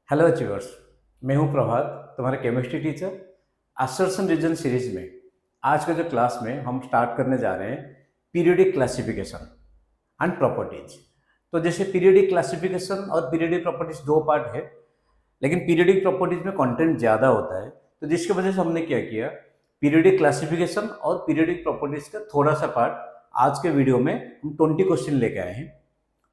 Hello achievers. मैं हूं प्रभात, तुम्हारा chemistry teacher. Assertion reason series में आज का जो क्लास में हम स्टार्ट करने जा रहे हैं पीरियोडिक क्लासिफिकेशन एंड प्रॉपर्टीज। तो जैसे पीरियोडिक क्लासिफिकेशन और पीरियोडिक प्रॉपर्टीज दो पार्ट है, लेकिन पीरियोडिक प्रॉपर्टीज में कंटेंट ज़्यादा होता है, तो जिसकी वजह से हमने क्या किया, पीरियोडिक क्लासिफिकेशन और पीरियोडिक प्रॉपर्टीज का थोड़ा सा पार्ट आज के वीडियो में हम 20 क्वेश्चन लेके आए हैं।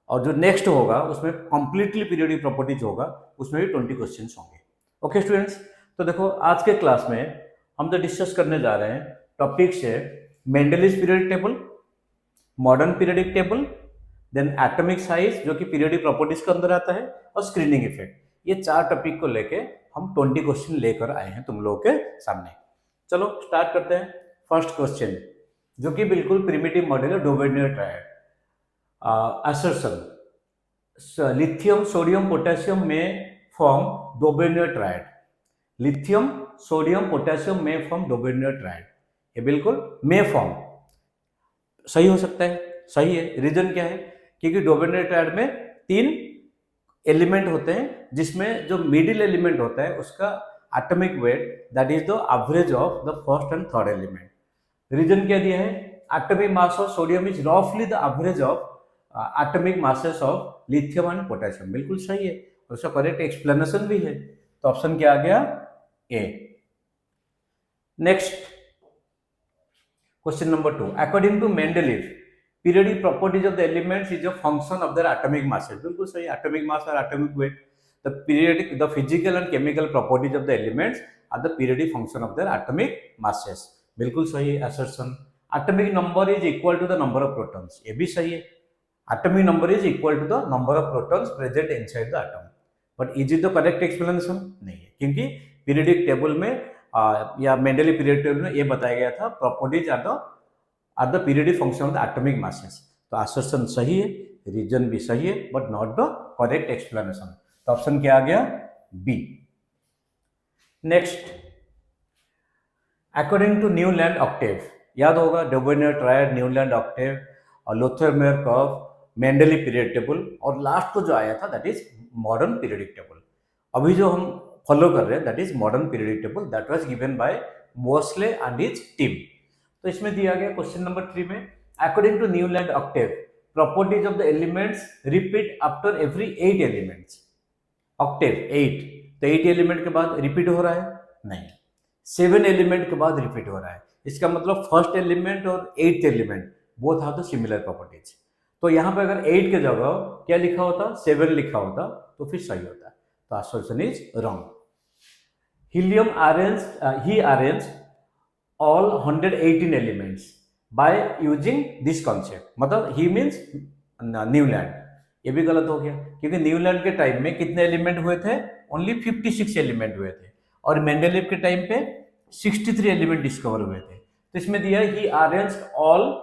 और जो नेक्स्ट होगा उसमें कंप्लीटली पीरियोडिक प्रॉपर्टीज होगा, उसमें भी 20 क्वेश्चंस होंगे। ओके स्टूडेंट्स, तो देखो आज के क्लास में हम जो डिस्कस करने जा रहे हैं टॉपिक्स है Mendeleev's periodic table, modern periodic table, then atomic size जो कि पीरियोडिक प्रॉपर्टीज के अंदर आता है, और स्क्रीनिंग इफेक्ट। ये चार टॉपिक को लेके हम 20 क्वेश्चन लेकर आए हैं तुम लोगों के सामने। चलो स्टार्ट करते हैं। फर्स्ट क्वेश्चन जो कि बिल्कुल प्रिमिटिव मॉडल है, Dobereiner triad. assertion lithium sodium potassium may form Dobberner triad। Lithium sodium potassium में फॉर्म डोबेर्नियर ट्रायड। ये बिल्कुल मे फॉर्म सही हो सकता है, सही है। रीजन क्या है? क्योंकि डोबेर्नियर ट्रायड में 3 एलिमेंट होते हैं, जिसमें जो मिडिल एलिमेंट होता है उसका atomic weight that is the average of the first and third element. Reason क्या दिया है? Atomic mass of sodium is रफली the average of atomic masses of lithium and potassium. बिल्कुल सही है, उसका करेक्ट एक्सप्लेनेशन भी है। तो ऑप्शन क्या आ गया? A. Next question number 2। According to Mendeleev periodic properties of the elements is a function of their atomic masses. बिल्कुल सही, एटॉमिक मास और atomic weight. The physical and chemical properties of the elements are the periodic function of their atomic masses. बिल्कुल सही है assertion. Atomic number is equal to the number of protons. ये भी सही है। Atomic number is equal to the number of protons present inside the atom. But is it the correct explanation? नहीं है, क्योंकि पीरियोडिक टेबल में या Mendeleev periodic table में ये बताया गया था properties are the periodic function of the atomic masses. तो असर्शन सही है, रीजन भी सही है, but not the correct explanation. तो ऑप्शन क्या आ गया? B. Next, according to Newland octave, याद होगा डोबेर्नियर ट्रायड, न्यूलैंड ऑक्टेव और Lothar Meyer curve, Mendeleev period table, और लास्ट को जो आया था that is modern periodic table. अभी जो हम फॉलो कर रहे हैं that is modern periodic table that was given by Moseley and his team. तो इसमें दिया गया क्वेश्चन नंबर 3 में, according to Newland octave properties of the elements repeat after every 8 elements. Octave 8, तो 8 एलिमेंट के बाद रिपीट हो रहा है? नहीं, 7 एलिमेंट के बाद रिपीट हो रहा है। इसका मतलब फर्स्ट एलिमेंट और 8th element both have the similar properties. तो यहाँ पे अगर 8 के जगह क्या लिखा होता, 7 लिखा होता, तो फिर सही होता। तो assertion is wrong. Helium he arranged all 118 elements by using this concept। मतलब he means न्यूलैंड। ये भी गलत हो गया, क्योंकि न्यूलैंड के टाइम में कितने एलिमेंट हुए थे? ओनली 56 एलिमेंट हुए थे, और मेंडलीव के टाइम पे 63 एलिमेंट डिस्कवर हुए थे। तो इसमें दिया ही arranged all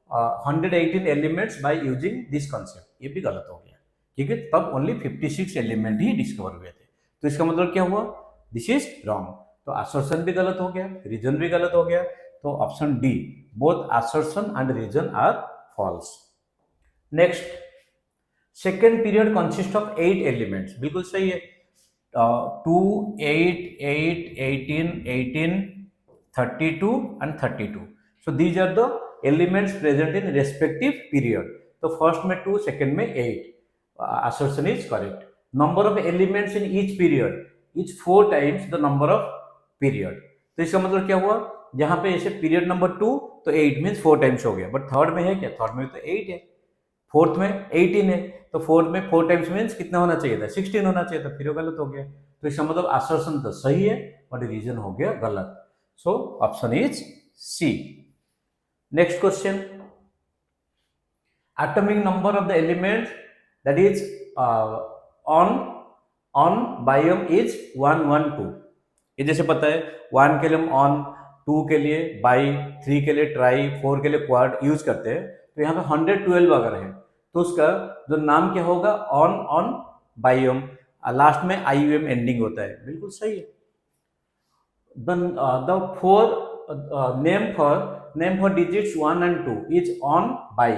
118 elements by using this concept. ये भी गलत हो गया, क्योंकि तब ओनली 56 एलिमेंट ही डिस्कवर हुए थे। तो इसका मतलब क्या हुआ? This is wrong. तो असर्शन भी गलत हो गया, रीजन भी गलत हो गया। तो option D, both assertion and reason are false. Next, second period consist of 8 elements. बिल्कुल सही है। 2, 8, 8, 18, 18, 32 and 32। So these are the elements present in respective period। तो फर्स्ट में 2, सेकेंड में 8। assertion is correct। number of elements in each period is 4 times the number of period। तो इसका मतलब क्या हुआ? जहां पे ऐसे पीरियड नंबर 2 तो 8 मीन्स 4 टाइम्स हो गया, बट थर्ड में है क्या? थर्ड में तो 8 है, फोर्थ में 18 है, तो फोर्थ में 4 टाइम्स मीन्स कितना होना चाहिए था? 16 होना चाहिए था, फिर वो गलत हो गया। तो इसका मतलब assertion तो सही है, बट रीजन हो गया गलत। So option is C. Next question, atomic number of the element that is on biome is 1, 1, 2। ये जैसे पता है 1 के लिए हम ऑन, 2 के लिए बाई, 3 के लिए ट्राई, 4 के लिए क्वाड यूज करते हैं। तो यहाँ पे 112 अगर है तो उसका जो नाम क्या होगा? ऑन बायोम, लास्ट में IUM एंडिंग होता है। बिल्कुल सही है। the name for digits 1 and 2 is on by।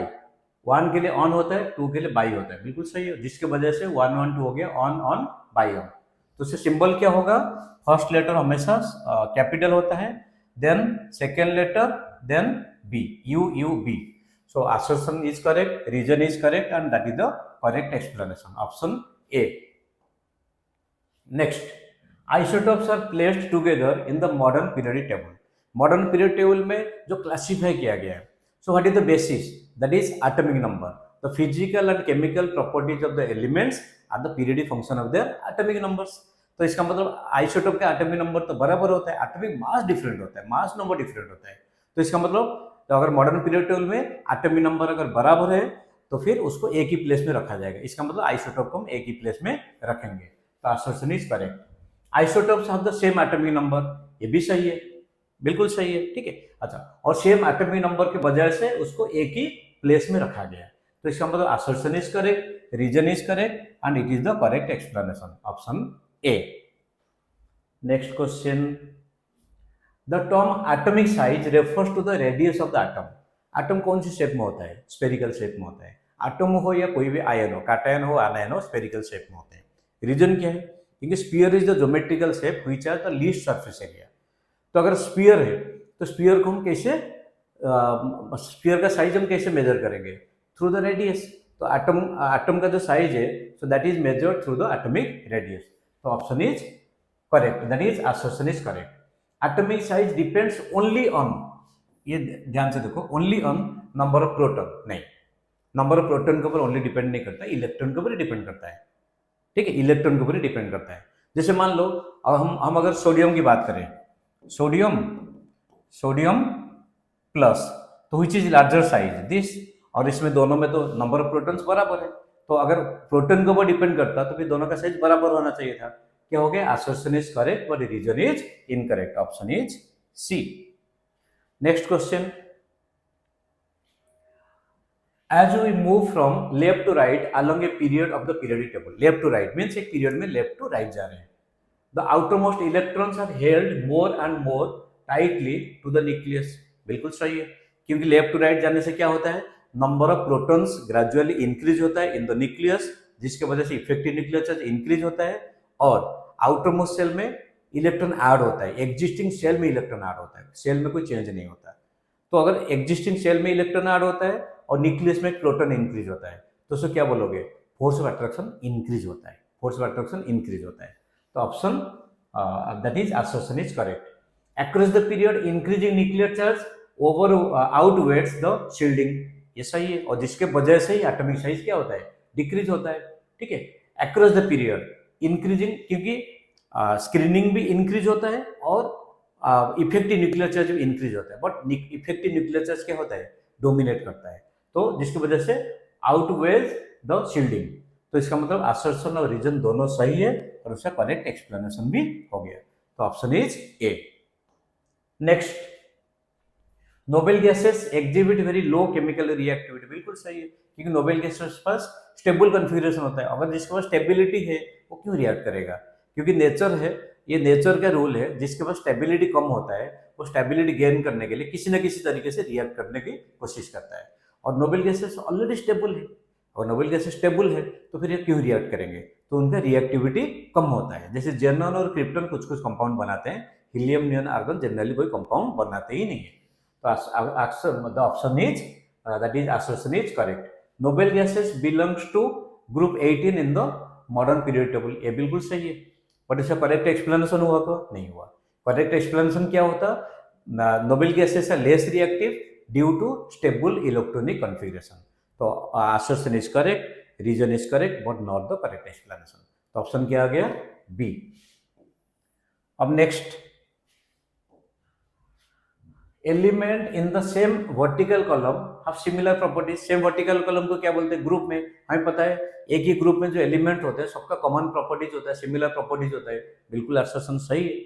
1 के लिए ऑन होता है, 2 के लिए बाई होता है। बिल्कुल सही है, जिसके वजह से 1, 1, 2 हो गया ऑन बाई ऑन। तो उससे सिंबल क्या होगा, फर्स्ट लेटर हमेशा कैपिटल होता है, then second letter, then B, U U B. So assertion is correct, reason is correct, and that is the correct explanation. Option A. Next, isotopes are placed together in the modern periodic table. Modern periodic table में जो classify किया गया है, so what is the basis? That is atomic number. The physical and chemical properties of the elements are the periodic function of their atomic numbers. तो इसका मतलब isotope का atomic number तो बराबर होता है, एटॉमिक मास डिफरेंट होता है, मास नंबर डिफरेंट होता है. तो इसका मतलब तो अगर मॉडर्न पीरियड टेबल में एटॉमिक नंबर अगर बराबर है तो फिर उसको एक ही प्लेस में रखा जाएगा. इसका मतलब आइसोटोप को हम एक ही प्लेस में रखेंगे. तो assertion is correct. Isotopes have the same atomic number, ये भी सही है, बिल्कुल सही है. ठीक है, अच्छा. और सेम एटॉमिक नंबर के वजह से उसको एक ही प्लेस में रखा गया है. तो इसका मतलब assertion is correct, reason is correct, and it is the correct explanation. Option A. Next question. The term atomic size refers to the radius of the atom. Atom कौन सी शेप में होता है, स्पेरिकल शेप में होता है. Atom हो या कोई भी आयन हो, कैटायन हो, आनायन हो, स्पेरिकल शेप में होते हैं. रीजन क्या है, क्योंकि sphere is the geometrical shape which has the least surface area. तो अगर स्फीयर है तो स्फीयर को हम कैसे, स्फीयर का साइज हम कैसे मेजर करेंगे, थ्रू द रेडियस. तो एटम का जो साइज है, so that is measured through the atomic radius. तो option is correct, that is assertion is correct. Atomic size depends only on, ये ध्यान से देखो, only on number of proton. नहीं, नंबर ऑफ प्रोटॉन के ऊपर ओनली डिपेंड नहीं करता, इलेक्ट्रॉन के ऊपर डिपेंड करता है. ठीक है, इलेक्ट्रॉन के ऊपर डिपेंड करता है. जैसे मान लो अब हम अगर सोडियम की बात करें, सोडियम प्लस, तो which is larger size, this. और इसमें दोनों में तो नंबर ऑफ प्रोटॉन्स बराबर है. तो अगर प्रोटॉन के ऊपर डिपेंड करता तो फिर दोनों का साइज बराबर होना चाहिए था. क्या हो गया, assertion is correct but reason is incorrect. Option is C. Next question. As we move from left to right along a period of the periodic table, left to right means एक period में left to right जा रहे हैं, the outermost electrons are held more and more tightly to the nucleus. बिल्कुल सही है, क्योंकि left to right जाने से क्या होता है, number of protons gradually increase होता है इन द न्यूक्लियस, जिसके वजह से इफेक्टिव न्यूक्लियर चार्ज इंक्रीज होता है. और आउटर मोस्ट सेल में इलेक्ट्रॉन ऐड होता है, एग्जिस्टिंग सेल में इलेक्ट्रॉन ऐड होता है, सेल में कोई चेंज नहीं होता. तो अगर एग्जिस्टिंग सेल में इलेक्ट्रॉन ऐड होता है और न्यूक्लियस में प्रोटॉन इंक्रीज होता है, तो उसको क्या बोलोगे, फोर्स ऑफ अट्रैक्शन इंक्रीज होता है, फोर्स ऑफ अट्रैक्शन इंक्रीज होता है. तो option that is assertion is correct. Across the period increasing nuclear charge over outweighs the shielding, ये सही है. और जिसके वजह से ही एटॉमिक साइज क्या होता है, डिक्रीज होता है. ठीक है, अक्रॉस द पीरियड इंक्रीजिंग, क्योंकि स्क्रीनिंग भी इंक्रीज होता है और इफेक्टिव न्यूक्लियर चार्ज भी इंक्रीज होता है. बट इफेक्टिव न्यूक्लियर चार्ज क्या होता है, डोमिनेट करता है, तो जिसकी वजह से आउटवेज द शील्डिंग. तो इसका मतलब असर्शन और रीजन दोनों सही है और उसका करेक्ट एक्सप्लेनेशन भी हो गया. तो option is a. Next, noble gases exhibit very low chemical reactivity. बिल्कुल सही है, क्योंकि नोबेल गैसेस के पास स्टेबल कॉन्फ़िगरेशन होता है. अगर जिसके पास स्टेबिलिटी है वो क्यों रिएक्ट करेगा, क्योंकि नेचर है, ये नेचर का रूल है, जिसके पास स्टेबिलिटी कम होता है वो स्टेबिलिटी गेन करने के लिए किसी न किसी तरीके से रिएक्ट करने की कोशिश करता है. और नोबेल गैसेस ऑलरेडी स्टेबल है, और नोबेल गैसेस स्टेबल है तो फिर ये क्यों रिएक्ट करेंगे, तो उनका रिएक्टिविटी कम होता है. जैसे जेनॉन और क्रिप्टन कुछ कुछ कंपाउंड बनाते हैं, हीलियम, नियॉन, आर्गन जनरली कोई कंपाउंड बनाते ही नहीं है. तो the option is that is assertion is correct. Noble gases belongs to group 18 in the modern period table, ये बिल्कुल सही है. बट इसका करेक्ट एक्सप्लेनेशन हुआ तो नहीं हुआ. करेक्ट एक्सप्लेनेशन क्या होता, noble gases are less reactive due to stable electronic configuration. तो assertion is correct, reason is correct but not the correct explanation. तो ऑप्शन क्या आ गया, बी. अब next, element in the same vertical column have similar properties. Same vertical column को क्या बोलते हैं, ग्रुप में. हमें पता है एक ही ग्रुप में जो एलिमेंट होते हैं सबका कॉमन प्रॉपर्टीज होता है, सिमिलर प्रॉपर्टीज होता है. बिल्कुल असर्शन सही है.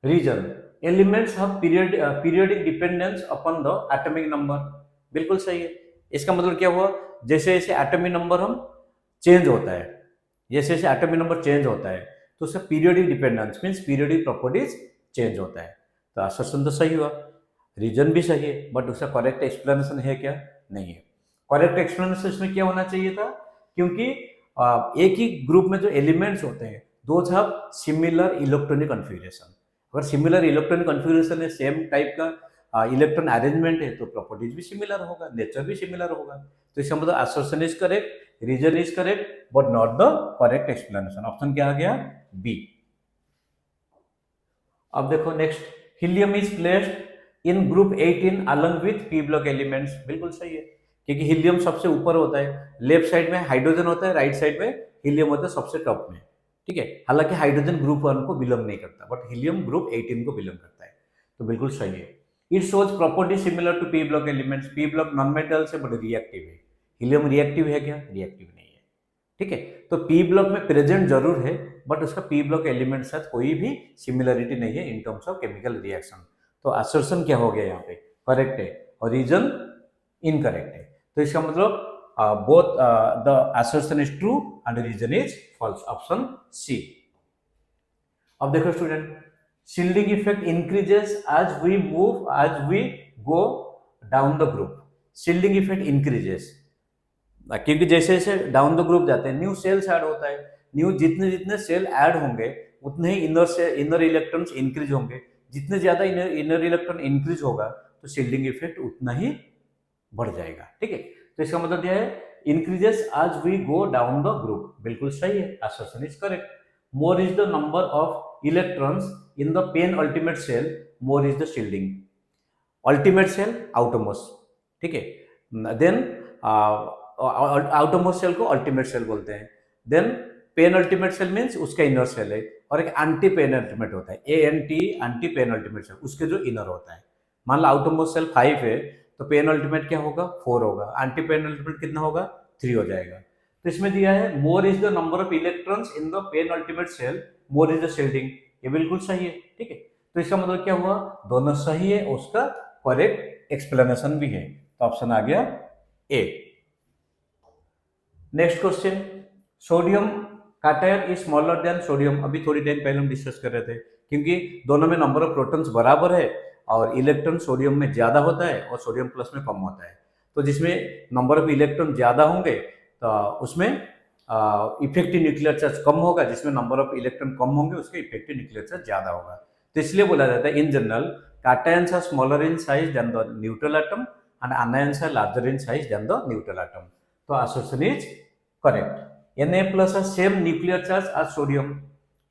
Reason, elements have periodic dependence upon the atomic number. बिल्कुल सही है. इसका मतलब क्या हुआ, जैसे जैसे एटॉमिक नंबर हम चेंज होता है, जैसे जैसे एटॉमिक नंबर चेंज होता है तो उसका periodic dependence means periodic properties change होता है. तो असर्शन तो सही हुआ, रीजन भी सही है, बट उसका करेक्ट एक्सप्लेनेशन है क्या, नहीं है. करेक्ट एक्सप्लेनेशन इसमें क्या होना चाहिए था, क्योंकि एक ही ग्रुप में जो एलिमेंट्स होते हैं, those have similar electronic configuration. अगर सिमिलर इलेक्ट्रॉनिक कॉन्फ़िगरेशन है, सेम टाइप का इलेक्ट्रॉन अरेंजमेंट है, तो प्रॉपर्टीज भी सिमिलर होगा, नेचर भी सिमिलर होगा। तो इसका मतलब assertion is correct, reason is correct, but not the correct explanation. Option क्या आ गया? बी। अब देखो next, helium is placed in group 18 along with P block elements. बिल्कुल सही है, क्योंकि हीलियम सबसे ऊपर होता है, लेफ्ट साइड में हाइड्रोजन होता है, राइट साइड में हीलियम होता है सबसे टॉप में। ठीक है, हालांकि हाइड्रोजन ग्रुप 1 को बिलोंग नहीं करता, बट हीलियम ग्रुप 18 को बिलोंग करता है, तो बिल्कुल सही है। It shows property similar to P block elements. P block non metals है बट रिएक्टिव है। हीलियम रिएक्टिव है क्या? रिएक्टिव नहीं है। ठीक है, तो पी ब्लॉक में प्रेजेंट जरूर है, बट उसका पी ब्लॉक एलिमेंट के साथ कोई भी सिमिलरिटी नहीं है in terms of chemical reaction. तो असर्शन क्या हो गया यहाँ पे? करेक्ट है, और रीजन इनकरेक्ट है। तो इसका मतलब both the assertion is true and reason is false. Option C. अब देखो student, shielding effect increases as we go down the group. Shielding effect increases, क्योंकि जैसे जैसे डाउन द ग्रुप जाते हैं न्यू सेल्स ऐड होता है, न्यू जितने जितने सेल ऐड होंगे उतने ही इनर इलेक्ट्रॉन्स इंक्रीज होंगे। जितने ज्यादा इनर इलेक्ट्रॉन इंक्रीज होगा तो शील्डिंग इफेक्ट उतना ही बढ़ जाएगा। ठीक है, तो इसका मतलब क्या है? Increases as we go down the group. बिल्कुल सही है, assertion is correct. More is the number of electrons in the pen ultimate shell, more is the shielding. Ultimate shell outermost, ठीक है, देन आउटोमोस्ट सेल को ultimate shell बोलते हैं। Then pen ultimate shell means उसका inner shell है, और एक antepenultimate होता है, ANT anti pen ultimate shell, उसके जो इनर होता है। मान लो आउटोमोस्ट सेल 5 है तो पेन अल्टीमेट क्या होगा? 4 होगा, एंटी पेन अल्टीमेट कितना होगा? 3 हो जाएगा। तो इसमें दिया है more is the number of electrons in the pen ultimate shell, more is the shielding. ये बिल्कुल सही है। ठीक है, तो इसका मतलब क्या हुआ? दोनों सही है, उसका करेक्ट एक्सप्लेनेशन भी है। तो ऑप्शन आ गया A. Next question, sodium cation is smaller than sodium. अभी थोड़ी टाइम पहले हम डिस्कस कर रहे थे, क्योंकि दोनों में नंबर ऑफ प्रोटॉन्स बराबर है और इलेक्ट्रॉन सोडियम में ज्यादा होता है और सोडियम प्लस में कम होता है। तो जिसमें नंबर ऑफ इलेक्ट्रॉन ज्यादा होंगे तो उसमें इफेक्टिव न्यूक्लियर चार्ज कम होगा, जिसमें नंबर ऑफ इलेक्ट्रॉन कम होंगे उसका इफेक्टिव न्यूक्लियर चार्ज ज्यादा होगा। तो इसलिए बोला जाता है in general cations are smaller in size than the neutral atom and anions are larger in size than the neutral atom. तो assertion is correct. Na plus है same nuclear charge as sodium,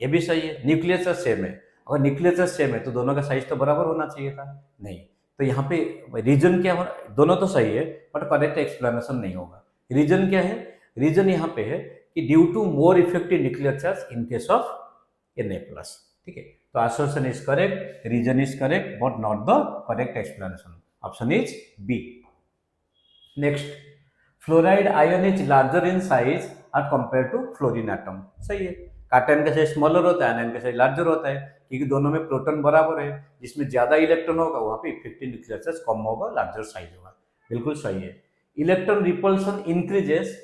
ये भी सही है, nuclear charge same है। अगर nuclear charge same है तो दोनों का साइज तो बराबर होना चाहिए था, नहीं। तो यहाँ पे रीजन क्या हो, दोनों तो सही है बट करेक्ट एक्सप्लेनेशन नहीं होगा। रीजन क्या है? रीजन यहाँ पे है कि due to more effective nuclear charge in case of Na plus. ठीक है, तो assertion is correct, reason is correct but not the correct explanation. Option is B. Next, fluoride ion is larger in size at compare to fluorine atom. सही है, cation का size smaller होता है, ion का size larger होता है, क्योंकि दोनों में प्रोटॉन बराबर है। जिसमें ज्यादा इलेक्ट्रॉन होगा वहां पे इफेक्टिव न्यूक्लियर चार्ज कम होगा, लार्जर साइज होगा। बिल्कुल सही है। Electron repulsion increases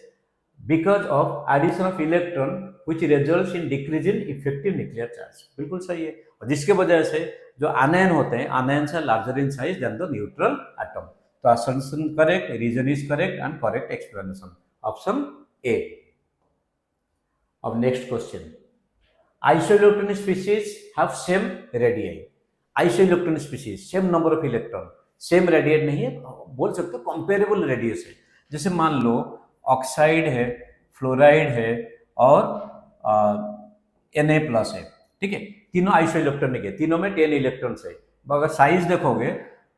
because of addition of electron which results in decrease in effective nuclear charge. बिल्कुल सही है, और जिसके वजह से जो आनायन होते हैं, anions are larger in size than the neutral atom. तो assumption correct, reason is correct and correct explanation. Option A. Of next question, isoelectron species have same radii. Isoelectron species same number of electron, same radius नहीं है, बोल सकते हो comparable radius है। जैसे मान लो oxide है, फ्लोराइड है और Na प्लस है। ठीक है, तीनों आइसोइलेक्ट्रॉनिक है, तीनों में 10 इलेक्ट्रॉन्स है। अगर साइज देखोगे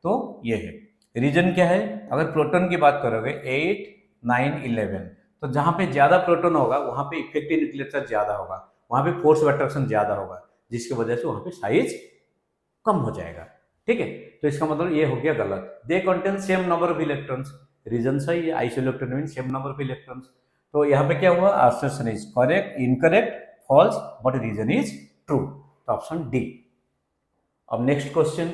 तो ये है। रीजन क्या है? अगर प्रोटॉन की बात करोगे 8, 9, 11, तो जहां पे ज्यादा प्रोटॉन होगा वहां पे इफेक्टिव न्यूक्लियर चार्ज ज्यादा होगा, वहां पे फोर्स ऑफ अट्रैक्शन ज्यादा होगा, जिसकी वजह से वहां पे साइज कम हो जाएगा। ठीक है, तो इसका मतलब ये हो गया गलत। They contain same number of electrons, reason सही है, isoelectron mean same number of electrons. तो यहाँ पे क्या हुआ? Assertion is correct, incorrect, false, but reason is true. तो ऑप्शन डी। अब नेक्स्ट क्वेश्चन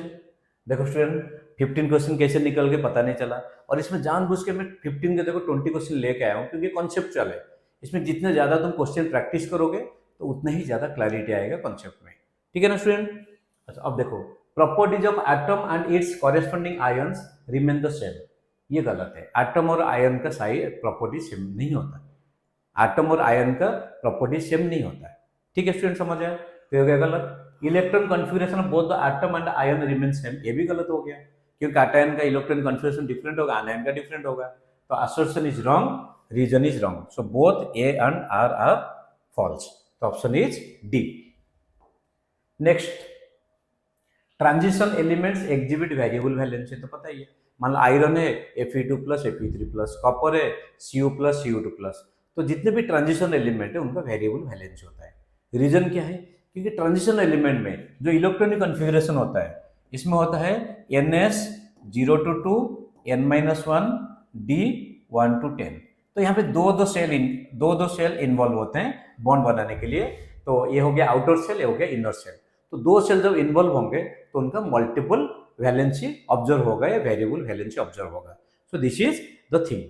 देखो स्टूडेंट, 15 क्वेश्चन कैसे निकल के पता नहीं चला, और इसमें जानबूझ के मैं 15 के देखो 20 क्वेश्चन लेके आया हूँ, क्योंकि कॉन्सेप्चुअल है। इसमें जितने ज्यादा तुम क्वेश्चन प्रैक्टिस करोगे तो उतना ही ज्यादा क्लैरिटी आएगा कॉन्सेप्ट में। ठीक है ना स्टूडेंट? अच्छा, अब देखो, properties of atom and it's corresponding ions remain the same. ये गलत है, एटम और आयन का साइज प्रॉपर्टी सेम नहीं होता। एटम और आयन का प्रॉपर्टी सेम नहीं होता है। ठीक है स्टूडेंट, समझ आया? तो हो गया गलत। Electron configuration of both the atom and ion remain same, ये भी गलत हो गया, क्योंकि कैटायन का इलेक्ट्रॉन कॉन्फ़िगरेशन डिफरेंट होगा, आयन का डिफरेंट होगा। तो assertion is wrong, reason is wrong, so both A and R false. तो option is D. Next, transition elements exhibit variable valency, तो पता ही है, मान लो आयरन है Fe2 plus Fe3 plus, copper है Cu प्लस Cu2 प्लस, तो जितने भी ट्रांजिशन एलिमेंट है उनका वेरिएबल वैलेंसी होता है। रीजन क्या है? क्योंकि ट्रांजिशन एलिमेंट में जो इलेक्ट्रॉनिक कॉन्फ़िगरेशन होता है, इसमें होता है Ns 0 to 2, N-1, D 1 to 10। तो यहाँ पे दो सेल इन्वॉल्व होते हैं बॉन्ड बनाने के लिए। तो ये हो गया आउटर सेल, ये हो गया इनर सेल। तो दो सेल जब इन्वॉल्व होंगे तो उनका मल्टीपल वैलेंसी ऑब्जर्व होगा या वेरिएबल वैलेंसी ऑब्जर्व होगा। So this is the thing.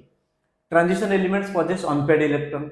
Transition elements possess unpaired electron,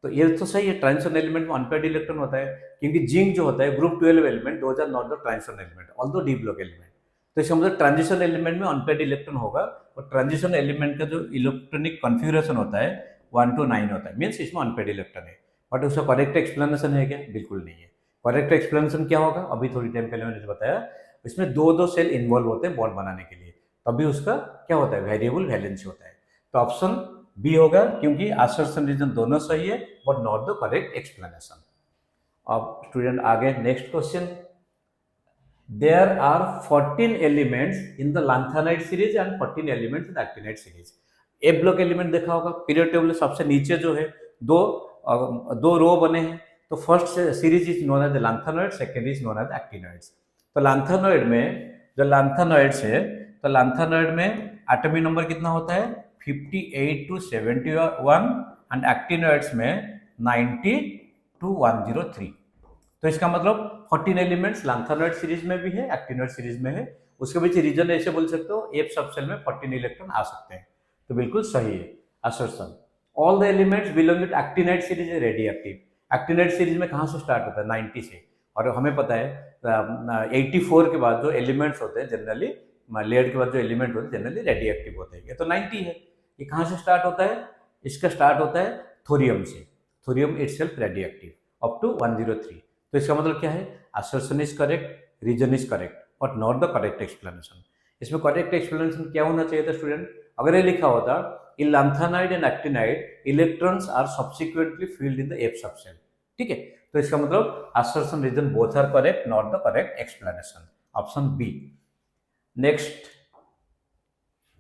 तो ये तो सही है, ट्रांजिशन एलिमेंट में अनपेयर्ड इलेक्ट्रॉन होता है, क्योंकि जिंक जो होता है group 12 element, those are not the transition element although D block element. तो इसका मतलब ट्रांजिशन एलिमेंट में अनपेयर्ड इलेक्ट्रॉन होगा, और ट्रांजिशन एलिमेंट का जो इलेक्ट्रॉनिक कॉन्फ़िगरेशन होता है 1 to 9 होता है, मीन्स इसमें अनपेयर्ड इलेक्ट्रॉन है। बट उसका करेक्ट एक्सप्लेनेशन है क्या? बिल्कुल नहीं है। करेक्ट एक्सप्लेनेशन क्या होगा? अभी थोड़ी टाइम पहले मैंने बताया, इसमें दो सेल इन्वॉल्व होते हैं बॉन्ड बनाने के लिए, तभी उसका क्या होता है? वेरिएबल वैलेंसी होता है। तो ऑप्शन बी होगा, क्योंकि असर्शन रीजन दोनों सही है but not the correct explanation. अब स्टूडेंट आगे next question, there are 14 elements in the lanthanide series and 14 elements in actinide series. A block element देखा होगा, पीरियड टेबल सबसे नीचे जो है दो रो बने हैं, तो first series is known as lanthanoid, second is known as actinoids. तो लैंथेनॉइड में जो लैंथेनॉइड्स है, तो लैंथेनॉइड में एटॉमिक नंबर कितना होता है? 58 to 71, एंड एक्टिनॉइड्स में 90 to 103। तो इसका मतलब 14 एलिमेंट्स लैंथेनॉइड सीरीज में भी है, एक्टिनॉइड सीरीज में है। उसके बीच रीजन ऐसे बोल सकते हो, एफ सबसेल में 14 इलेक्ट्रॉन आ सकते हैं। तो बिल्कुल सही है assertion. All the elements belonging to actinide series है रेडियो एक्टिव। एक्टिनाइड सीरीज में कहाँ से स्टार्ट होता है? 90 से। और हमें पता है 84 के बाद जो एलिमेंट्स होते हैं जनरली, लेड के बाद जो एलिमेंट होते हैं जनरली रेडियो एक्टिव होते हैं। ये तो 90 है। ये कहाँ से स्टार्ट होता है? इसका स्टार्ट होता है थोरियम से। Thorium itself radioactive up to 103। तो इसका मतलब क्या है? Assertion is correct, reason is correct, but not the correct explanation. इसमें करेक्ट एक्सप्लेनेशन क्या होना चाहिए था स्टूडेंट? अगर ये लिखा होता in lanthanide and actinide electrons are subsequently filled in the f subshell, ठीक है? तो इसका मतलब assertion reason both are correct, not the correct explanation, option B. Next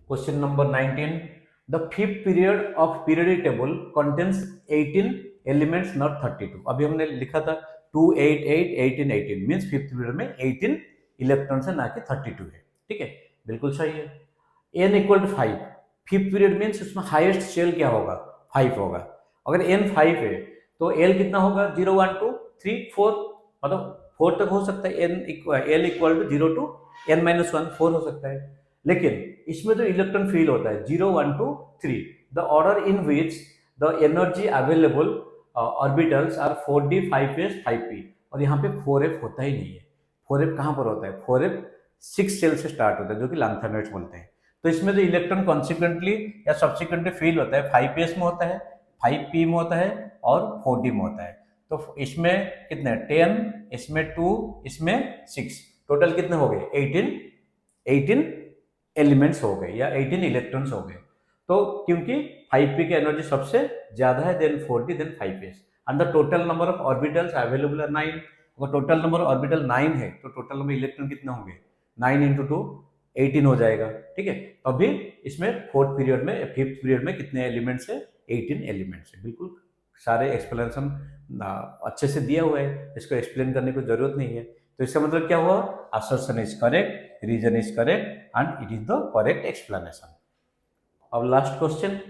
question number 19, the fifth period of periodic table contains 18 elements not 32। अभी हमने लिखा था 2 8 8 18 18, means fifth period में 18 इलेक्ट्रॉन्स है, ना कि 32 है, ठीक है? बिल्कुल सही है। n equal to 5, fifth period means उसमें हाईएस्ट सेल क्या होगा? 5 होगा। अगर n 5 है तो l कितना होगा? 0 1 2 3 4, मतलब 4 तक हो सकता है। l equal to 0 to n-1 4 हो सकता है। लेकिन इसमें जो इलेक्ट्रॉन फील होता है 0 1 2 3, the order in which the energy available orbitals are 4d 5s 5p, और यहाँ पे 4f होता ही नहीं है। 4f कहाँ पर होता है? 4f 6 सेल से स्टार्ट होता है, जो कि लैंथेनॉइड्स बोलते हैं। तो इसमें जो इलेक्ट्रॉन कॉन्सिक्वेंटली या सब्सिक्वेंटली फील होता है 5s में होता है, 5p में होता है और 4d में होता है। तो इसमें कितने? 10, इसमें 2, इसमें 6, टोटल कितने हो गए? 18 एलिमेंट्स हो गए या 18 इलेक्ट्रॉन्स हो गए। तो क्योंकि 5p की एनर्जी सबसे ज्यादा है, then 4d, then 5s, and the total number of orbitals available are 9। अगर टोटल नंबर ऑफ ऑर्बिटल 9 है तो टोटल नंबर इलेक्ट्रॉन कितने होंगे? 9 × 2 18 हो जाएगा, ठीक है? अभी इसमें फिफ्थ पीरियड में कितने एलिमेंट्स है? 18 एलिमेंट्स है। बिल्कुल सारे एक्सप्लेनेशन अच्छे से दिया हुआ है, इसको एक्सप्लेन करने की जरूरत नहीं है। तो इसका मतलब क्या हुआ? Assertion is correct, reason is correct, and it is the correct explanation. अब last question,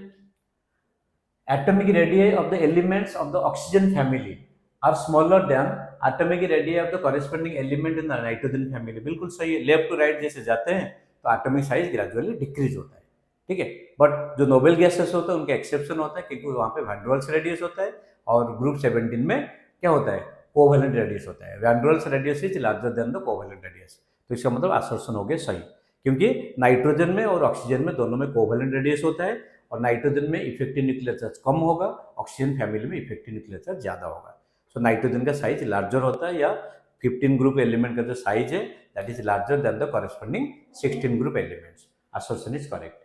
atomic radii of the elements of the oxygen family are smaller than atomic radii of the corresponding element in the nitrogen family। बिल्कुल सही है। Left to right जैसे जाते हैं तो atomic size gradually decrease होता है, ठीक है? बट जो नोबेल गैसेस होता है उनका एक्सेप्शन होता है, क्योंकि वहाँ पे वैन डर वाल्स रेडियस होता है, और ग्रुप 17 में क्या होता है? कोवेलेंट रेडियस होता है। Van der Waals radius is larger than the covalent radius. तो इसका मतलब असर्शन हो गया सही, क्योंकि नाइट्रोजन में और ऑक्सीजन में दोनों में कोवेलेंट रेडियस होता है, और नाइट्रोजन में इफेक्टिव न्यूक्लियर चार्ज कम होगा, ऑक्सीजन फैमिली में इफेक्टिव न्यूक्लियर चार्ज ज्यादा होगा। सो नाइट्रोजन का साइज लार्जर होता है, या 15 ग्रुप एलिमेंट का जो साइज है that is larger than the corresponding 16 group elements. Assertion is correct.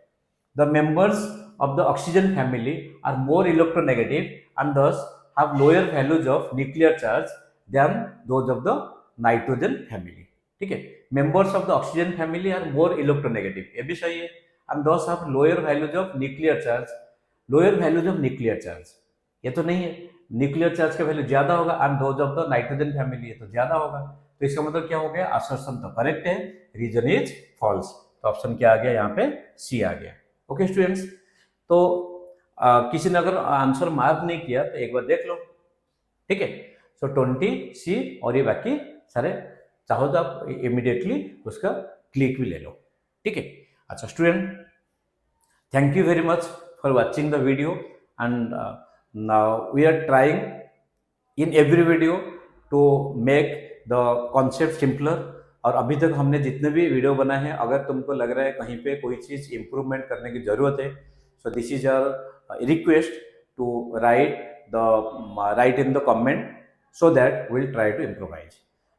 The members of the oxygen family are more electronegative and thus have lower values of nuclear charge than those of the nitrogen family. ठीक है, members of the oxygen family are more electronegative, ये भी सही है, and thus have lower values of nuclear charge. lower values of nuclear charge ये तो नहीं है, न्यूक्लियर चार्ज का वैल्यू ज्यादा होगा, and those of the nitrogen family है तो ज्यादा होगा. तो इसका मतलब क्या हो गया, असर्शन तो करेक्ट है, रीजन इज फॉल्स. तो ऑप्शन क्या आ गया यहाँ पे, सी आ गया. ओके स्टूडेंट्स, तो किसी ने अगर आंसर मार्क नहीं किया तो एक बार देख लो. ठीक है, सो 20 सी और ये बाकी सारे चाहो तो आप इमीडिएटली उसका क्लिक भी ले लो. ठीक है. अच्छा student, thank you very much for watching the video, and now we are trying in every video to make the concept simpler. और अभी तक हमने जितने भी वीडियो बनाए हैं, अगर तुमको लग रहा है कहीं पे कोई चीज़ इम्प्रूवमेंट करने की ज़रूरत है, so this is our request to write in the comment, so that will try to improvise.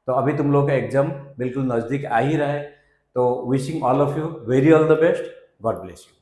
तो अभी तुम लोग का एग्जाम बिल्कुल नज़दीक आ ही रहा है, तो wishing all of you very all the best. God bless you.